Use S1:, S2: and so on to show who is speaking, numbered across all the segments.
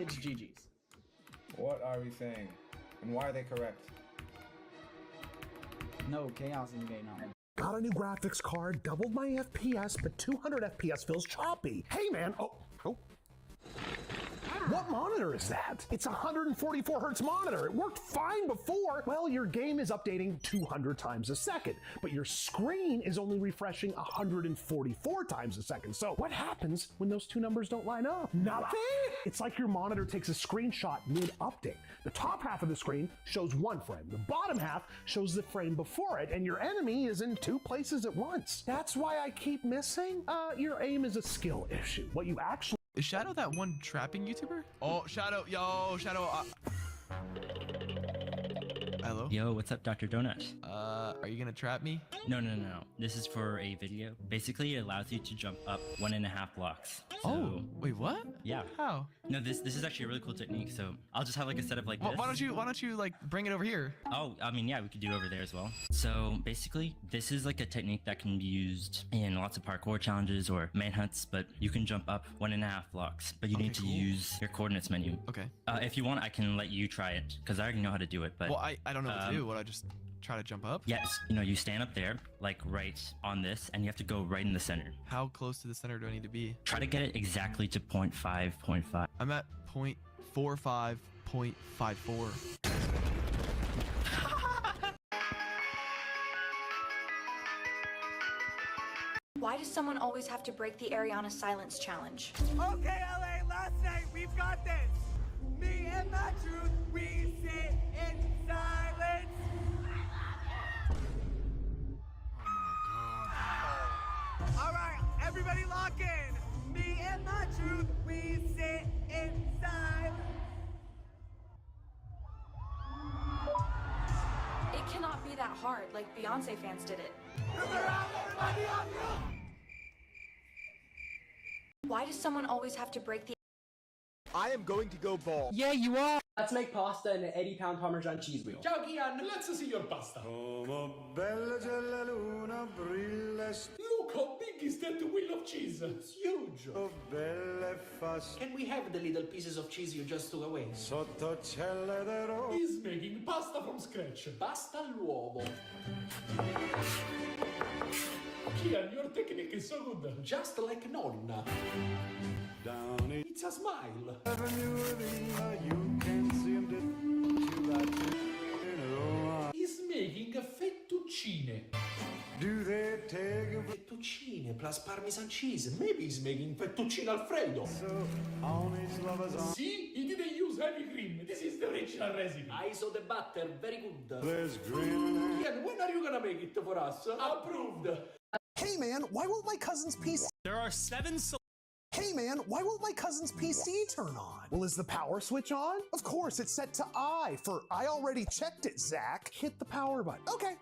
S1: It's GG's.
S2: What are we saying? And why are they correct?
S1: No, chaos is gay now.
S3: Got a new graphics card, doubled my FPS, but 200 FPS feels choppy. Hey man, oh. What monitor is that? It's a 144 hertz monitor. It worked fine before. Well, your game is updating 200 times a second, but your screen is only refreshing 144 times a second. So what happens when those two numbers don't line up? Nothing? It's like your monitor takes a screenshot mid-update. The top half of the screen shows one frame. The bottom half shows the frame before it, and your enemy is in two places at once. That's why I keep missing. Your aim is a skill issue. What you actually
S4: Is Shadow that one trapping YouTuber? Oh, Shadow, yo, Shadow. Hello?
S5: Yo, what's up, Dr. Donut?
S4: Are you gonna trap me?
S5: No. This is for a video. Basically, it allows you to jump up 1.5 blocks.
S4: Oh, wait, what?
S5: Yeah.
S4: How?
S5: No, this is actually a really cool technique. So I'll just have like a setup like this.
S4: Why don't you like bring it over here?
S5: Oh, I mean, yeah, we could do it over there as well. So basically, this is like a technique that can be used in lots of parkour challenges or manhunts, but you can jump up 1.5 blocks, but you need to use your coordinates menu.
S4: Okay.
S5: If you want, I can let you try it because I already know how to do it. But
S4: Well, I don't know what to do. What, I just try to jump up?
S5: yes, you stand up there, like right on this, and you have to go right in the center.
S4: How close to the center do I need to be?
S5: Try to get it exactly to 0.5.
S4: I'm at 0.45.54.
S6: Why does someone always have to break the Ariana silence challenge?
S7: Okay, LA, last night, we've got this. Me and my truth, we sit in silence. All right, everybody lock in. Me and my truth, we sit in silence.
S6: It cannot be that hard, like Beyonce fans did it. Why does someone always have to break the
S7: I am going to go bald.
S1: Yeah, you are. Let's make pasta in an 80-pound Parmesan cheese wheel. Ciao, Gian. Let's see your pasta. Look how big is that wheel of cheese. It's huge. Can we have the little pieces of cheese you just took away? He's making pasta from scratch. Pasta all'uovo. Gian, your technique is so good. Just like Nonna. It's a smile. He's making a fettuccine.
S7: Do they take a
S1: Fettuccine plus Parmesan cheese. Maybe he's making fettuccine Alfredo.
S7: on his lover's arm?
S1: See, he didn't use heavy cream. This is the original recipe. I saw the butter. Very good.
S7: There's green.
S1: Ian, when are you gonna make it for us? Approved.
S3: Hey man, why won't my cousin's PC?
S8: There are 7
S3: Hey man, why won't my cousin's PC turn on? Well, is the power switch on? Of course, it's set to I for I already checked it, Zach. Hit the power button. Okay.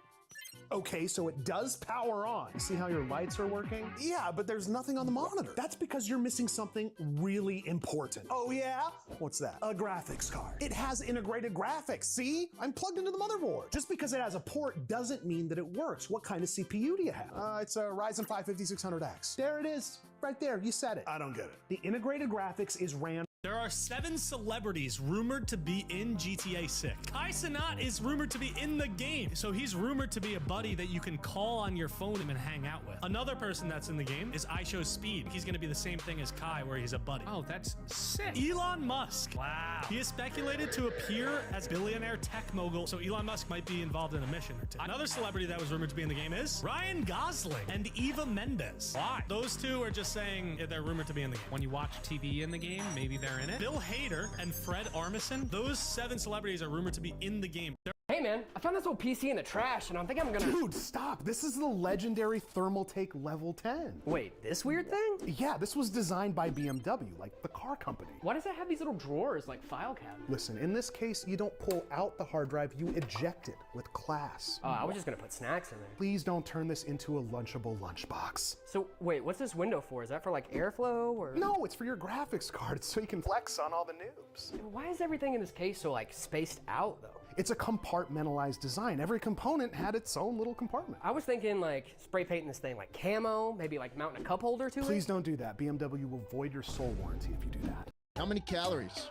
S3: Okay, so it does power on. You see how your lights are working? Yeah, but there's nothing on the monitor. That's because you're missing something really important. Oh yeah? What's that? A graphics card. It has integrated graphics, see? I'm plugged into the motherboard. Just because it has a port doesn't mean that it works. What kind of CPU do you have? It's a Ryzen 5 5600X. There it is, right there, you said it. I don't get it. The integrated graphics is RAM.
S8: There are 7 celebrities rumored to be in GTA 6. Kai Cenat is rumored to be in the game, so he's rumored to be a buddy that you can call on your phone and hang out with. Another person that's in the game is iShowSpeed. He's gonna be the same thing as Kai, where he's a buddy. Oh, that's sick. Elon Musk. Wow. He is speculated to appear as billionaire tech mogul, so Elon Musk might be involved in a mission or two. Another celebrity that was rumored to be in the game is Ryan Gosling and Eva Mendes. Why? Those two are just saying they're rumored to be in the game. When you watch TV in the game, maybe they're in it. Bill Hader and Fred Armisen, those 7 celebrities are rumored to be in the game.
S9: Hey man, I found this old PC in the trash and I think I'm gonna—
S3: Dude, stop. This is the legendary Thermaltake Level 10.
S9: Wait, this weird thing?
S3: Yeah, this was designed by BMW, like the car company.
S9: Why does it have these little drawers like file cabinets?
S3: Listen, in this case, you don't pull out the hard drive, you eject it with class.
S9: I was just gonna put snacks in there.
S3: Please don't turn this into a lunchable lunchbox.
S9: So wait, what's this window for? Is that for like airflow or—
S3: No, it's for your graphics card so you can flex on all the noobs.
S9: Why is everything in this case so like spaced out though?
S3: It's a compartmentalized design. Every component had its own little compartment.
S9: I was thinking like spray painting this thing like camo, maybe like mounting a cup holder to it.
S3: Please don't do that. BMW will void your sole warranty if you do that.
S10: How many calories?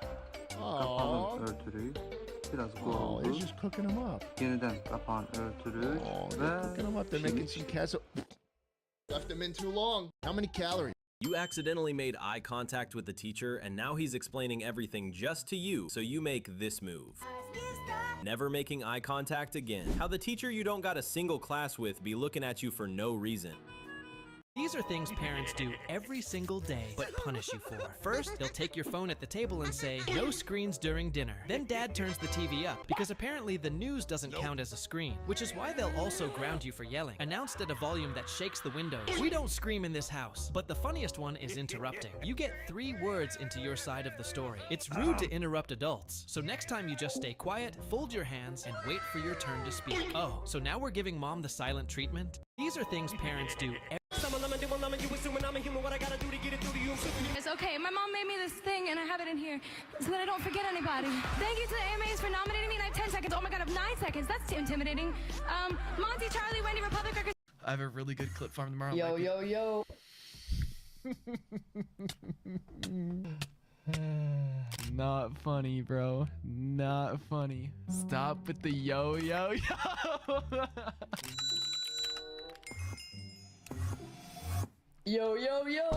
S10: kapalı örtülüyü biraz
S11: Oh, they're just cooking them up.
S10: yeniden kapan örtülüyü
S11: Oh, they're cooking them up. They're making some casserole. Left them in too long. How many calories?
S12: You accidentally made eye contact with the teacher, and now he's explaining everything just to you, so you make this move. Never making eye contact again. How the teacher you don't got a single class with be looking at you for no reason.
S13: These are things parents do every single day, but punish you for. First, they'll take your phone at the table and say, no screens during dinner. Then dad turns the TV up, because apparently the news doesn't count as a screen, which is why they'll also ground you for yelling. Announced at a volume that shakes the windows. We don't scream in this house. But the funniest one is interrupting. You get 3 words into your side of the story. It's rude to interrupt adults, so next time you just stay quiet, fold your hands, and wait for your turn to speak. Oh, so now we're giving mom the silent treatment? These are things parents do
S14: It's okay. My mom made me this thing, and I have it in here so that I don't forget anybody. Thank you to the AMAs for nominating me, and I have 10 seconds. Oh my god, I have 9 seconds. That's too intimidating. Monty, Charlie, Wendy, Republic,
S4: I have a really good clip farm tomorrow.
S9: Yo, yo, yo.
S4: Not funny, bro. Not funny. Stop with the yo, yo, yo.
S9: Yo, yo, yo.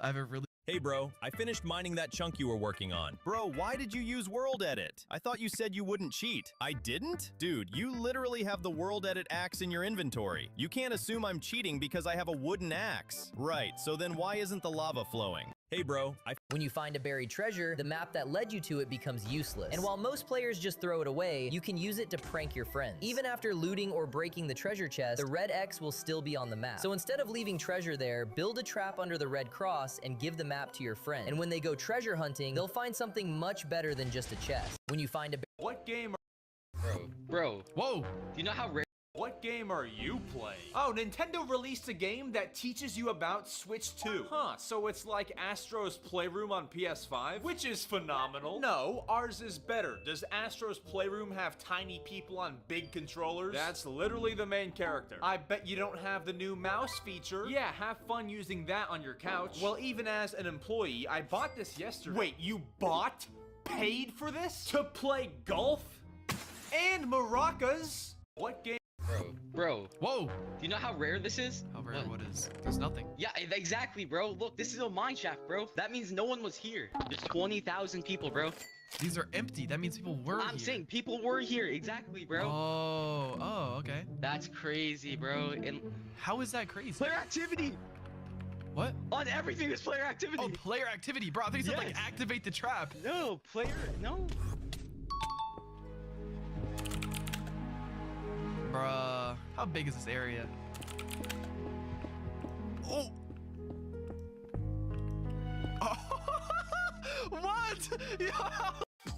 S4: I have a really...
S12: Hey bro, I finished mining that chunk you were working on. Bro, why did you use World Edit? I thought you said you wouldn't cheat. I didn't? Dude, you literally have the World Edit axe in your inventory. You can't assume I'm cheating because I have a wooden axe. Right, so then why isn't the lava flowing? Hey bro,
S15: When you find a buried treasure, the map that led you to it becomes useless. And while most players just throw it away, you can use it to prank your friends. Even after looting or breaking the treasure chest, the red X will still be on the map. So instead of leaving treasure there, build a trap under the red cross and give the map to your friend. And when they go treasure hunting, they'll find something much better than just a chest. When you find a
S16: What game
S4: Bro. Whoa.
S16: Do you know how rare What game are you playing? Oh, Nintendo released a game that teaches you about Switch 2. Huh, so it's like Astro's Playroom on PS5? Which is phenomenal. No, ours is better. Does Astro's Playroom have tiny people on big controllers? That's literally the main character. I bet you don't have the new mouse feature. Yeah, have fun using that on your couch. Well, even as an employee, I bought this yesterday. Wait, you bought? Paid for this? To play golf? And maracas? What game?
S17: Bro.
S4: Whoa.
S17: Do you know how rare this is?
S4: How rare what is? There's nothing.
S17: Yeah, exactly, bro. Look, this is a mine shaft, bro. That means no one was here. There's 20,000 people, bro.
S4: These are empty. That means people were here.
S17: I'm saying people were here. Exactly, bro.
S4: Oh, okay.
S17: That's crazy, bro. And
S4: how is that crazy?
S17: Player activity.
S4: What?
S17: On everything is player activity.
S4: Oh, player activity, bro. I think you said like activate the trap.
S17: No, no.
S4: Bruh, how big is this area? Oh! What?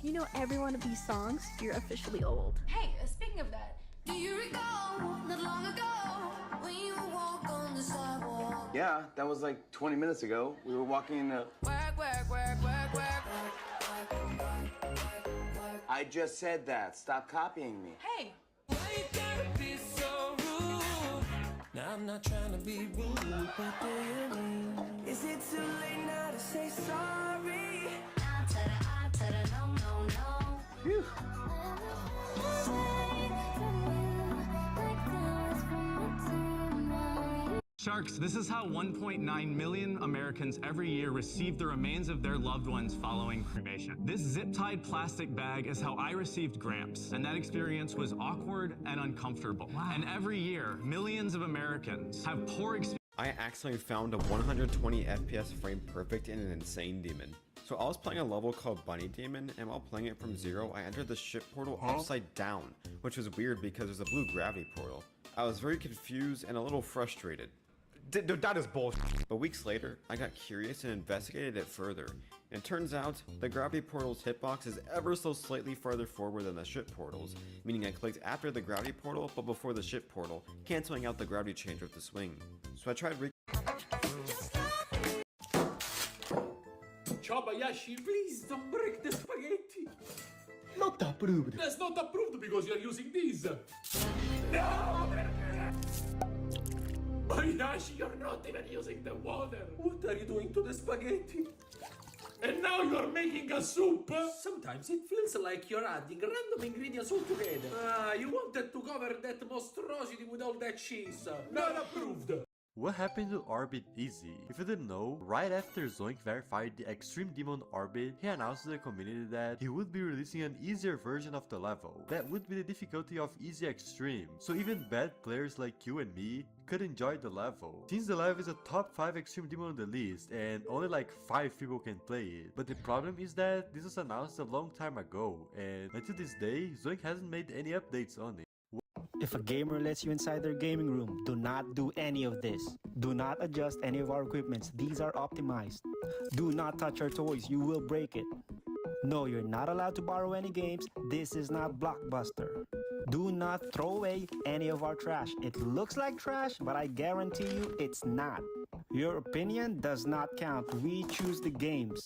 S18: You know every one of these songs, you're officially old.
S14: Hey, speaking of that,
S19: Do you recall not long ago when you walk on the sidewalk?
S20: Yeah, that was like 20 minutes ago. We were walking in the... I just said that. Stop copying me.
S14: Hey.
S19: Now I'm not trying to be rude, but do you mean? Is it too late now to say sorry?
S20: Phew.
S21: Sharks, this is how 1.9 million Americans every year receive the remains of their loved ones following cremation. This zip-tied plastic bag is how I received Gramps, and that experience was awkward and uncomfortable. Wow. And every year, millions of Americans have poor experience.
S22: I accidentally found a 120 FPS frame perfect in an insane demon. So I was playing a level called Bunny Demon, and while playing it from zero, I entered the ship portal upside down, which was weird because there's a blue gravity portal. I was very confused and a little frustrated. Dude, that is bullshit. But weeks later, I got curious and investigated it further. And it turns out, the gravity portal's hitbox is ever so slightly farther forward than the ship portals, meaning I clicked after the gravity portal but before the ship portal, canceling out the gravity change with the swing. So I tried
S1: Chabayashi, please don't break the spaghetti.
S3: Not approved.
S1: That's not approved because you're using these. No! Bayashi, you're not even using the water. What are you doing to the spaghetti? And now you're making a soup?
S2: Sometimes it feels like you're adding random ingredients all together. You wanted to cover that monstrosity with all that cheese.
S1: Not approved.
S5: What happened to Orbit Easy? If you didn't know, right after Zoink verified the Extreme Demon Orbit, he announced to the community that he would be releasing an easier version of the level. That would be the difficulty of Easy Extreme, so even bad players like you and me could enjoy the level. Since the level is a top 5 Extreme Demon on the list and only like 5 people can play it. But the problem is that this was announced a long time ago, and until this day, Zoink hasn't made any updates on it.
S23: If a gamer lets you inside their gaming room, do not do any of this. Do not adjust any of our equipments. These are optimized. Do not touch our toys. You will break it. No, you're not allowed to borrow any games. This is not Blockbuster. Do not throw away any of our trash. It looks like trash, but I guarantee you it's not. Your opinion does not count. We choose the games.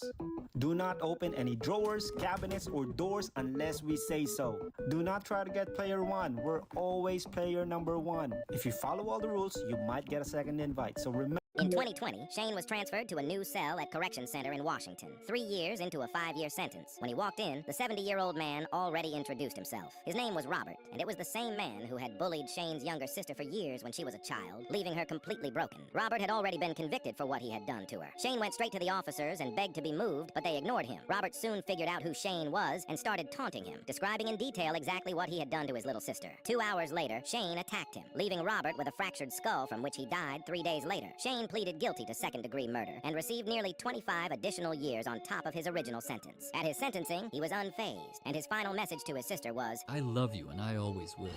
S23: Do not open any drawers, cabinets, or doors unless we say so. Do not try to get player 1. We're always player number 1. If you follow all the rules, you might get a second invite. So remember.
S24: In 2020, Shane was transferred to a new cell at Correction Center in Washington, 3 years into a 5-year sentence. When he walked in, the 70-year-old man already introduced himself. His name was Robert, and it was the same man who had bullied Shane's younger sister for years when she was a child, leaving her completely broken. Robert had already been convicted for what he had done to her. Shane went straight to the officers and begged to be moved, but they ignored him. Robert soon figured out who Shane was and started taunting him, describing in detail exactly what he had done to his little sister. 2 hours later, Shane attacked him, leaving Robert with a fractured skull from which he died 3 days later. Shane pleaded guilty to second-degree murder and received nearly 25 additional years on top of his original sentence. At his sentencing, he was unfazed, and his final message to his sister was,
S25: I love you and I always will.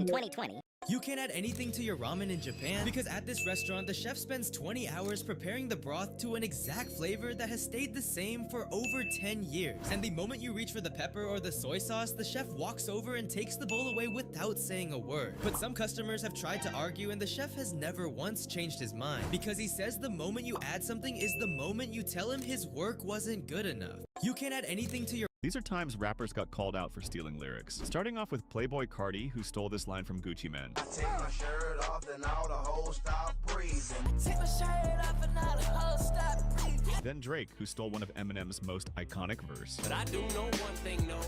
S24: in 2020,
S26: you can't add anything to your ramen in Japan because at this restaurant, the chef spends 20 hours preparing the broth to an exact flavor that has stayed the same for over 10 years. And the moment you reach for the pepper or the soy sauce, the chef walks over and takes the bowl away without saying a word. But some customers have tried to argue and the chef has never once changed his mind because he says the moment you add something is the moment you tell him his work wasn't good enough. You can't add anything to your
S27: These are times rappers got called out for stealing lyrics. Starting off with Playboi Carti, who stole this line from Gucci Mane.
S19: I take my shirt off and now the whole stop breathing. Take my shirt off and now the whole stop breathing.
S27: Then Drake, who stole one of Eminem's most iconic verse.
S19: But I do know one thing, no.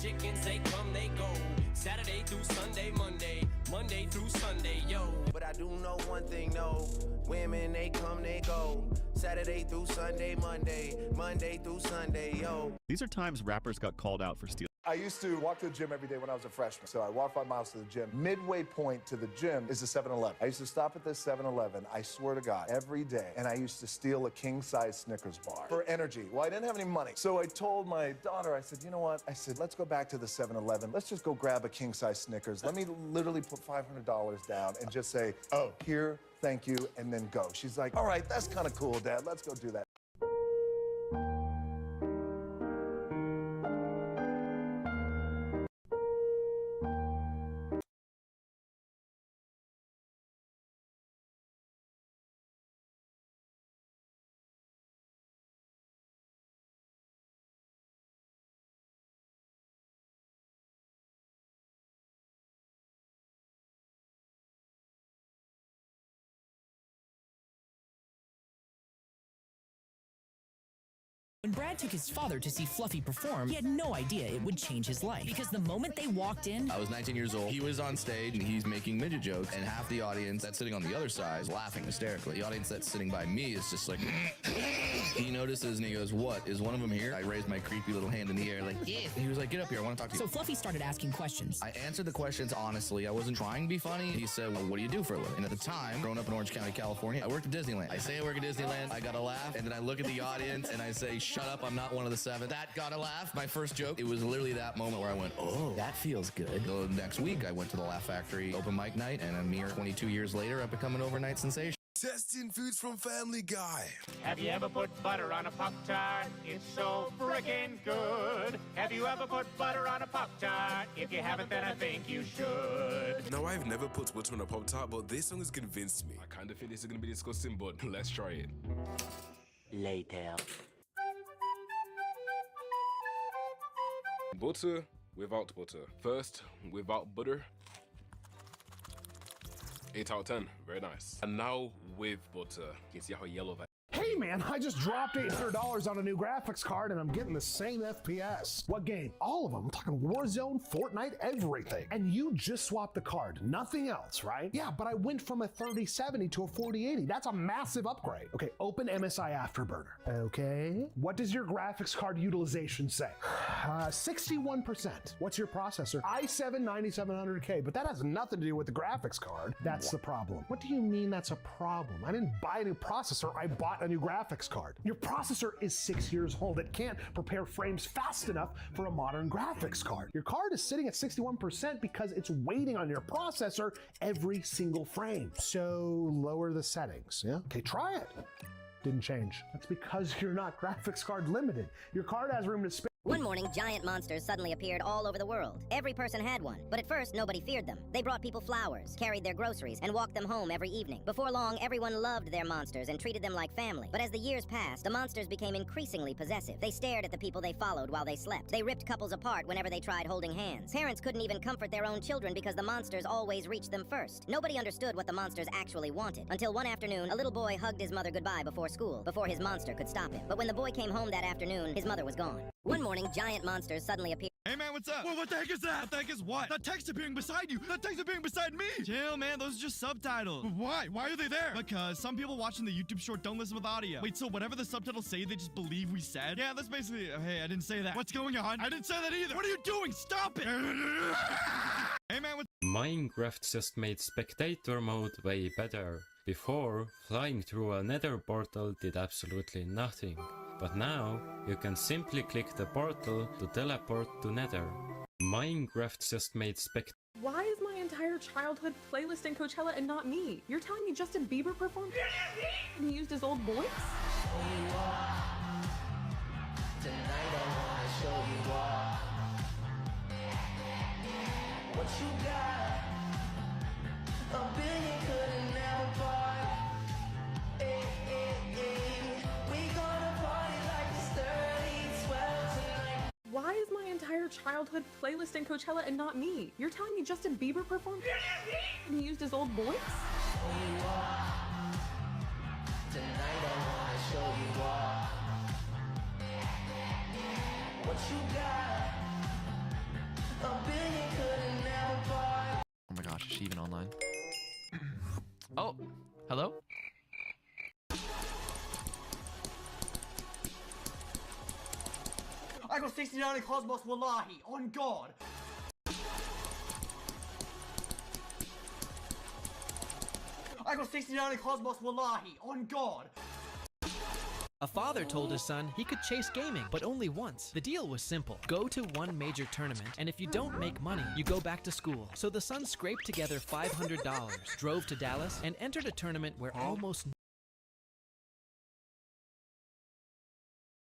S19: Chickens, they come, they go. Saturday through Sunday, Monday through Sunday, yo. But I do know one thing, no. Women, they come, they go. Saturday through Sunday, Monday through Sunday, yo.
S27: These are times rappers got called out for stealing.
S28: I used to walk to the gym every day when I was a freshman. So I walked 5 miles to the gym. Midway point to the gym is the 7-Eleven. I used to stop at this 7-Eleven, I swear to God, every day. And I used to steal a king-size Snickers bar for energy. Well, I didn't have any money. So I told my daughter, I said, you know what? I said, let's go back to the 7-Eleven. Let's just go grab a king-size Snickers. Let me literally put $500 down and just say, oh, here, thank you, and then go. She's like, all right, that's kind of cool, Dad. Let's go do that.
S29: When Brad took his father to see Fluffy perform, he had no idea it would change his life. Because the moment they walked in...
S30: I was 19 years old. He was on stage and he's making midget jokes, and half the audience that's sitting on the other side is laughing hysterically. The audience that's sitting by me is just like... He notices and he goes, what, is one of them here? I raised my creepy little hand in the air like, yeah. And he was like, get up here, I want to talk to you.
S29: So Fluffy started asking questions.
S30: I answered the questions honestly. I wasn't trying to be funny. He said, well, what do you do for a living? And at the time, growing up in Orange County, California, I worked at Disneyland. I say I work at Disneyland, I got a laugh, and then I look at the audience and I say, shut up, I'm not one of the 7. That got a laugh. My first joke, it was literally that moment where I went, oh, that feels good. The next week, I went to the Laugh Factory open mic night, and a mere 22 years later, I've become an overnight sensation.
S19: Testing foods from Family Guy.
S31: Have you ever put butter on a Pop-Tart? It's so frickin' good. Have you ever put butter on a Pop-Tart? If you haven't, then I think you should.
S32: No, I've never put butter on a Pop-Tart, but this song has convinced me. I kind of think this is going to be disgusting, but let's try it.
S20: Later.
S32: Butter without butter. First, without butter. 8 out of 10. Very nice. And now with butter. You can see how yellow that.
S1: Hey
S3: man, I just dropped $800 on a new graphics card and I'm getting the same FPS. What game? All of them. I'm talking Warzone, Fortnite, everything. And you just swapped the card, nothing else, right? Yeah, but I went from a 3070 to a 4080. That's a massive upgrade. Okay, open MSI Afterburner. Okay. What does your graphics card utilization say? 61%. What's your processor? i7-9700K, but that has nothing to do with the graphics card. That's the problem. What do you mean that's a problem? I didn't buy a new processor, I bought a new graphics card. Your processor is 6 years old. It can't prepare frames fast enough for a modern graphics card. Your card is sitting at 61% because it's waiting on your processor every single frame. So lower the settings, yeah? Okay, try it. Didn't change. That's because you're not graphics card limited. Your card has room to spare.
S24: One morning, giant monsters suddenly appeared all over the world. Every person had one, but at first, nobody feared them. They brought people flowers, carried their groceries, and walked them home every evening. Before long, everyone loved their monsters and treated them like family. But as the years passed, the monsters became increasingly possessive. They stared at the people they followed while they slept. They ripped couples apart whenever they tried holding hands. Parents couldn't even comfort their own children because the monsters always reached them first. Nobody understood what the monsters actually wanted. Until one afternoon, a little boy hugged his mother goodbye before school, before his monster could stop him. But when the boy came home that afternoon, his mother was gone. One morning, giant monsters suddenly appeared.
S4: Hey man, what's up? Whoa, what the heck is that? What the heck is what? That text appearing beside you. That text appearing beside me. Chill, man. Those are just subtitles. Why? Why are they there? Because some people watching the YouTube short don't listen with audio. Wait, so whatever the subtitles say, they just believe we said? Yeah, that's basically. Hey, I didn't say that. What's going on? I didn't say that either. What are you doing? Stop it. Hey man, what's
S6: Minecraft just made spectator mode way better. Before, flying through a nether portal did absolutely nothing. But now, you can simply click the portal to teleport to nether. Minecraft just made
S7: Why is my entire childhood playlist in Coachella and not me? You're telling me Justin Bieber performed and he used his old voice?
S19: Tonight I wanna show you all what you got. A billion couldn't never buy. Hey, hey, hey. We gonna party like it's 30-12 tonight.
S7: Why is my entire childhood playlist in Coachella and not me? You're telling me Justin Bieber performed and he used his old voice?
S19: Tonight I wanna show you all what you got. A billion couldn't never buy.
S8: Oh my gosh, is she even online? Oh, hello?
S9: I got 69 in Cosmos Wallahi, on God! I got 69 in Cosmos Wallahi, on God!
S10: A father told his son he could chase gaming, but only once. The deal was simple. Go to one major tournament, and if you don't make money, you go back to school. So the son scraped together $500, drove to Dallas, and entered a tournament where almost